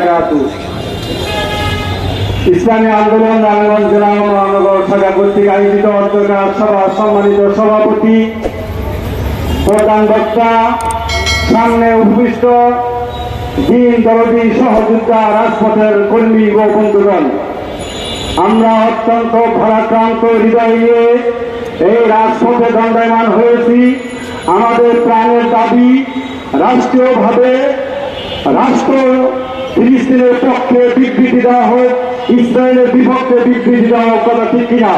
বারাকাতুহু। ইসলামী আন্দোলন নারায়ণগঞ্জ জেলা মহানগর শাখা কর্তৃক আয়োজিত অন্তর্কাল সভার সম্মানিত সভাপতি, প্রধান বক্তা, সামনে উপবিষ্ট দিন দরদী সহযোদ্ধা, রাজপথের কর্মী ও বন্ধুগণ, আমরা অত্যন্ত ভারাক্রান্ত হৃদয় নিয়ে এই রাজপথে দণ্ডায়মান হয়েছি। আমাদের প্রাণের দাবি, রাষ্ট্রীয়ভাবে রাষ্ট্র ফিলিস্তিনের পক্ষে বিবৃতি দেওয়া হোক, ইসরায়েলের বিপক্ষে বিবৃতি দেওয়া হোক। কথা ঠিক কিনা?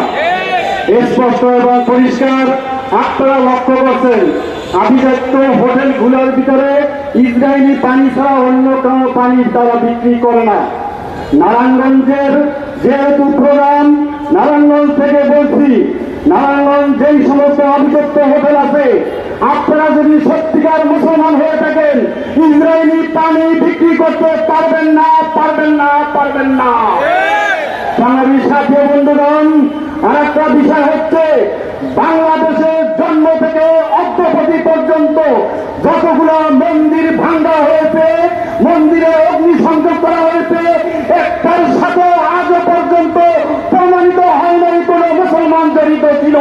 স্পষ্ট এবং পরিষ্কার। আপনারা লক্ষ্য করছেন আভিজাত্য হোটেলগুলোর ভিতরে ইসরায়েলি পানি ছাড়া অন্য কোনো পানি তারা বিক্রি করে না। নারায়ণগঞ্জের যেহেতু প্রধান, নারায়ণগঞ্জ থেকে বলছি, নারায়ণগঞ্জ যেই সমস্ত আভিজাত্য হোটেল আছে, আপনারা যদি সত্যিকার মুসলমান হয়ে থাকেন, ইসরায়েলি পানি বিক্রি করতে পারবেন না, পারবেন না, পারবেন না। বাংলাদেশ সাথী বন্ধুগণ, আর একটা বিষয় হচ্ছে, বাংলাদেশের জন্ম থেকে অদ্যপতি পর্যন্ত যতগুলো মন্দির ভাঙ্গা হয়েছে, মন্দিরে অগ্নিসংযোগ করা হয়েছে, একটার সাথে আজও পর্যন্ত প্রমাণিত হয় নাই কোন মুসলমান জড়িত ছিল।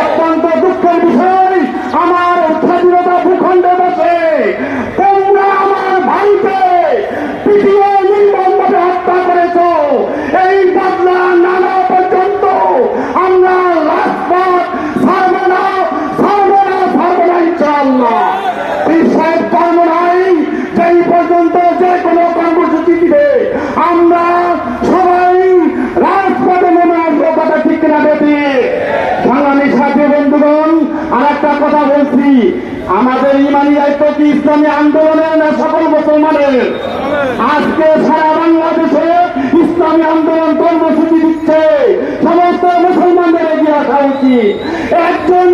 অত্যন্ত দুঃখের বিষয়, আমার স্বাধীনতা ভূখণ্ডে বসে তোমরা আমার ভাইকে পিটিয়ে নির্মমভাবে হত্যা করেছ। এই বদলা নানা পর্যন্ত আমরা রাজপথ ছাড়ব না, ছাড়ব না, ছাড়ব না ইনশাআল্লাহ। বিশ্বাস কর্ম নাই, যেই পর্যন্ত যে কোনো কর্মসূচি দিবে আমরা সবাই রাজপথে নেমে আসবো। কথা ঠিক না বেশি? বাঙালি সাথী বন্ধুগণ, আর একটা কথা বলছি, আমাদের ইমানি দায়িত্ব কি ইসলামী আন্দোলনের না সকল মুসলমানের? আজকে সারা বাংলাদেশে ইসলামী আন্দোলন কর্মসূচি দিচ্ছে, সমস্ত মুসলমানদের এগিয়ে আসা উচিত। একজন